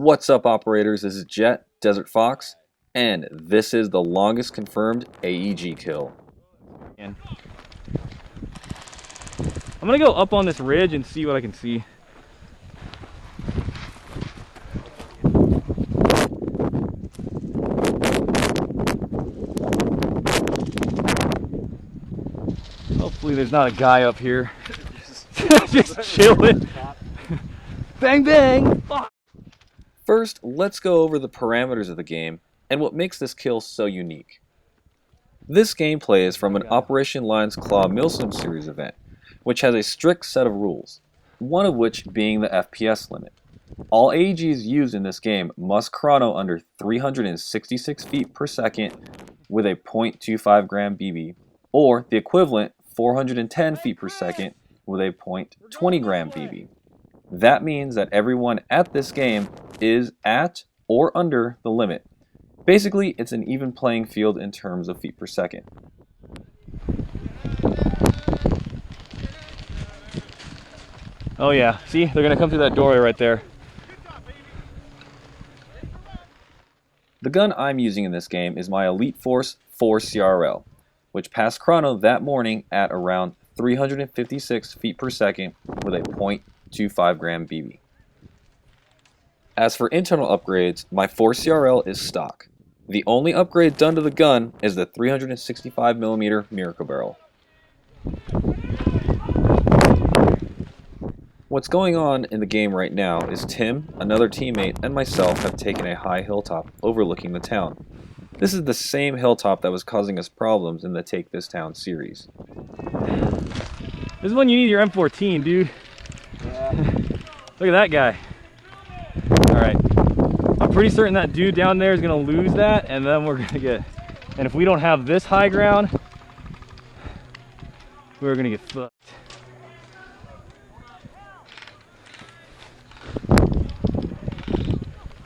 What's up, operators? This is Jet, Desert Fox, and this is the longest confirmed AEG kill. I'm gonna go up on this ridge and see what I can see. Hopefully there's not a guy up here just chilling. Bang bang! Fuck. First, let's go over the parameters of the game and what makes this kill so unique. This gameplay is from an Operation Lion's Claw Milsim series event, which has a strict set of rules, one of which being the FPS limit. All AEGs used in this game must chrono under 366 feet per second with a .25 gram BB, or the equivalent 410 feet per second with a .20 gram BB. That means that everyone at this game is at or under the limit. Basically, it's an even playing field in terms of feet per second. Oh yeah, see? They're gonna come through that doorway right there. The gun I'm using in this game is my Elite Force 4 CRL, which passed chrono that morning at around 356 feet per second with a .25 gram BB. As for internal upgrades, my 4 CRL is stock. The only upgrade done to the gun is the 365mm Miracle Barrel. What's going on in the game right now is Tim, another teammate, and myself have taken a high hilltop overlooking the town. This is the same hilltop that was causing us problems in the Take This Town series. This is when you need your M14, dude. Yeah. Look at that guy. Alright. I'm pretty certain that dude down there is going to lose that, and then we're going to get... And if we don't have this high ground, we're going to get fucked.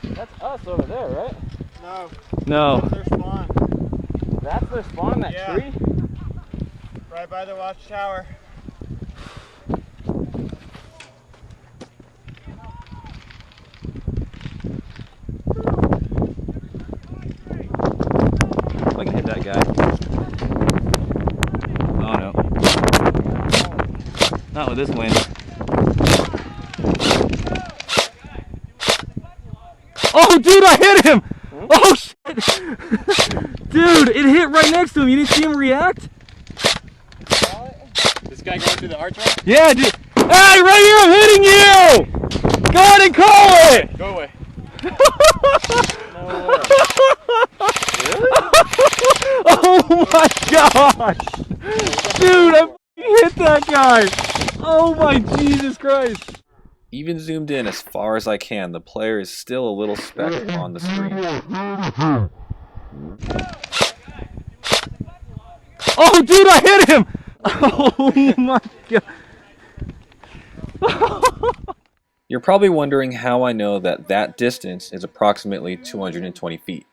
That's us over there, right? No. That's their spawn. That's their spawn, that tree? Right by the watchtower. I can hit that guy. Oh no. Not with this wind. Oh dude, I hit him! Oh shit! Dude, it hit right next to him. You didn't see him react? This guy going through the archway? Yeah, dude. Hey, right here, I'm hitting you! Go ahead and call it! Go away. No way. Really? Oh my gosh! Dude, I hit that guy! Oh my Jesus Christ! Even zoomed in as far as I can, the player is still a little speck on the screen. Oh dude, I hit him! Oh my god! You're probably wondering how I know that that distance is approximately 220 feet.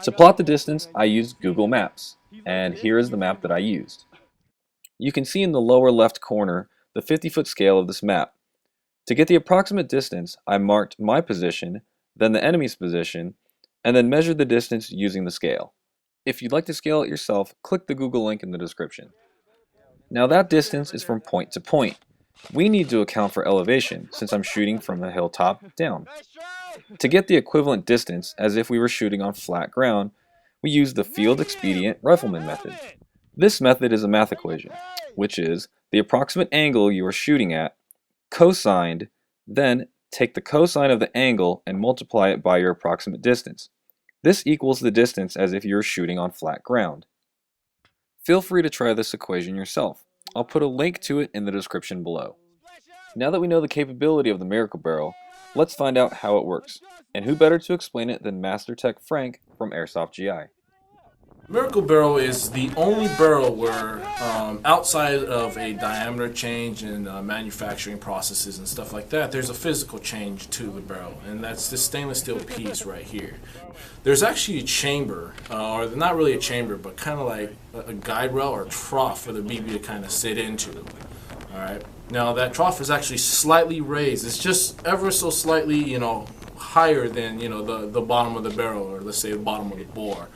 To plot the distance, I used Google Maps, and here is the map that I used. You can see in the lower left corner the 50-foot scale of this map. To get the approximate distance, I marked my position, then the enemy's position, and then measured the distance using the scale. If you'd like to scale it yourself, click the Google link in the description. Now that distance is from point to point. We need to account for elevation, since I'm shooting from the hilltop down. To get the equivalent distance, as if we were shooting on flat ground, we use the Field Expidient Rifleman Method. This method is a math equation, which is the approximate angle you are shooting at, cosigned, then take the cosine of the angle and multiply it by your approximate distance. This equals the distance as if you were shooting on flat ground. Feel free to try this equation yourself. I'll put a link to it in the description below. Now that we know the capability of the Miracle Barrel, let's find out how it works. And who better to explain it than Master Tech Frank from Airsoft GI. Miracle Barrel is the only barrel where, outside of a diameter change and manufacturing processes and stuff like that, there's a physical change to the barrel, and that's this stainless steel piece right here. There's actually a chamber, or not really a chamber, but kind of like a guide rail or trough for the BB to kind of sit into. All right. Now that trough is actually slightly raised. It's just ever so slightly, higher than, you know, the bottom of the barrel, or let's say the bottom of the bore.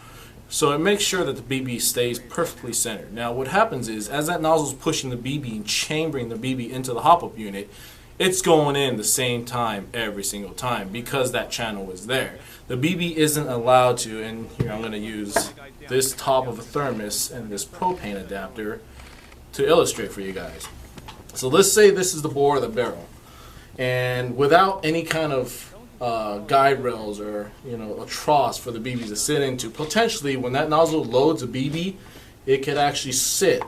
So it makes sure that the BB stays perfectly centered. Now what happens is, as that nozzle is pushing the BB and chambering the BB into the hop-up unit, it's going in the same time every single time because that channel is there. The BB isn't allowed to, and here I'm going to use this top of a thermos and this propane adapter to illustrate for you guys. So let's say this is the bore of the barrel, and without any kind of guide rails or, you know, a trough for the BB to sit into, potentially when that nozzle loads a BB, it could actually sit,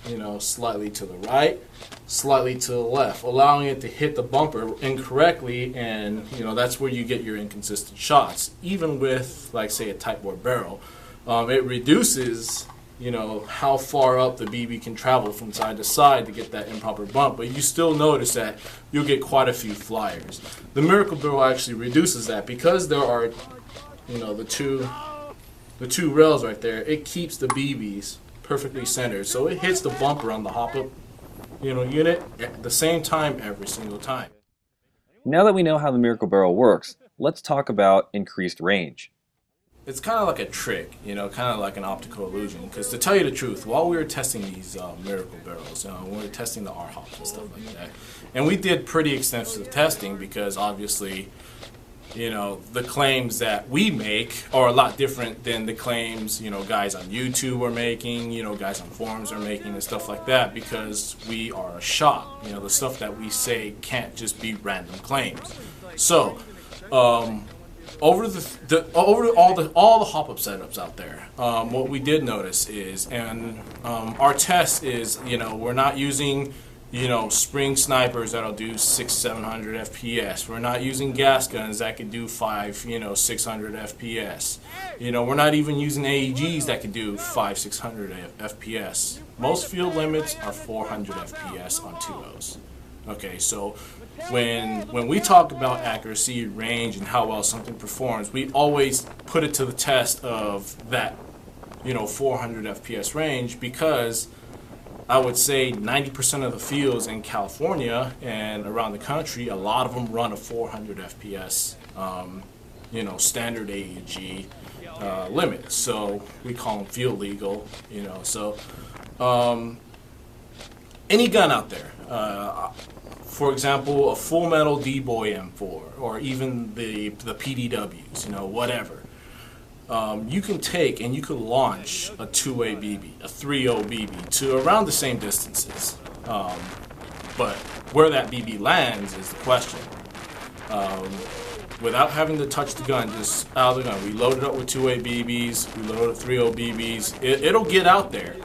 you know, slightly to the right, slightly to the left, allowing it to hit the bumper incorrectly, and, you know, that's where you get your inconsistent shots. Even with, like, say, a tight bore barrel, it reduces, you know, how far up the BB can travel from side to side to get that improper bump, but you still notice that you'll get quite a few flyers. The Miracle Barrel actually reduces that because there are, you know, the two rails right there. It keeps the BBs perfectly centered, so it hits the bumper on the hop-up, you know, unit at the same time every single time. Now that we know how the Miracle Barrel works, let's talk about increased range. It's kind of like a trick, you know, kind of like an optical illusion. Because to tell you the truth, while we were testing these Miracle Barrels, we were testing the R-hops and stuff like that, and we did pretty extensive testing because obviously, you know, the claims that we make are a lot different than the claims, you know, guys on YouTube are making, you know, guys on forums are making and stuff like that, because we are a shop. You know, the stuff that we say can't just be random claims. So, over all the hop-up setups out there, what we did notice is, and our test is, you know, we're not using, you know, spring snipers that'll do 600-700 FPS. We're not using gas guns that could do 600 FPS. You know, we're not even using AEGs that could do 500-600 FPS. Most field limits are 400 FPS on 2.0s. Okay, so when we talk about accuracy, range, and how well something performs, we always put it to the test of that, you know, 400 FPS range, because I would say 90% of the fields in California and around the country, a lot of them run a 400 FPS, you know, standard AEG limit. So we call them field legal, you know. So any gun out there, for example, a Full Metal D-Boy M4, or even the PDWs, you know, whatever. You can take and you can launch a 2A BB, a 3.0 BB to around the same distances. But where that BB lands is the question. Without having to touch the gun, just out of the gun. We load it up with 2A BBs, we load up 3.0 BBs. It'll get out there.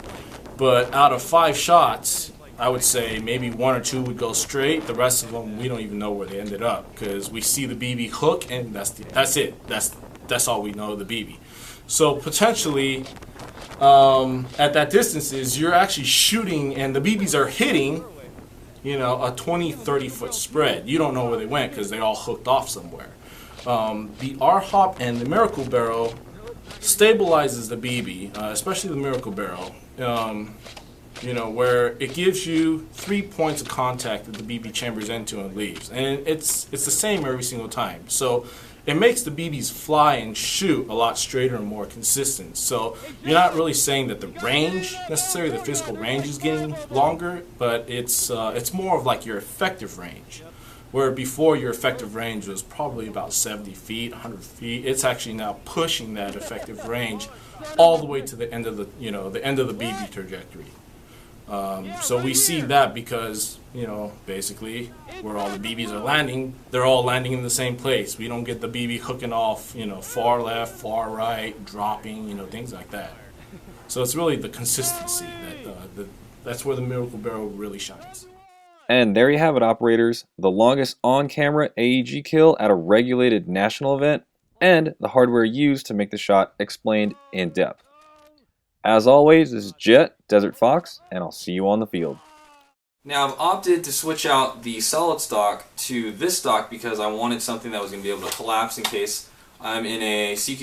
But out of 5 shots, I would say maybe 1 or 2 would go straight. The rest of them, we don't even know where they ended up, because we see the BB hook, and that's it. That's all we know of the BB. So potentially, at that distances, you're actually shooting, and the BBs are hitting, you know, a 20-30 foot spread. You don't know where they went because they all hooked off somewhere. The R-Hop and the Miracle Barrel stabilizes the BB, especially the Miracle Barrel. You know, where it gives you 3 points of contact that the BB chambers into and leaves, and it's the same every single time. So it makes the BBs fly and shoot a lot straighter and more consistent. So you're not really saying that the range, necessarily the physical range, is getting longer, but it's more of like your effective range. Where before your effective range was probably about 70 feet, 100 feet, it's actually now pushing that effective range all the way to the end of the, you know, the end of the BB trajectory. So we see that because, you know, basically where all the BBs are landing, they're all landing in the same place. We don't get the BB hooking off, you know, far left, far right, dropping, you know, things like that. So it's really the consistency that's where the Miracle Barrel really shines. And there you have it, operators. The longest on-camera AEG kill at a regulated national event, and the hardware used to make the shot explained in depth. As always, this is Jet, Desert Fox, and I'll see you on the field. Now I've opted to switch out the solid stock to this stock because I wanted something that was going to be able to collapse in case I'm in a CQ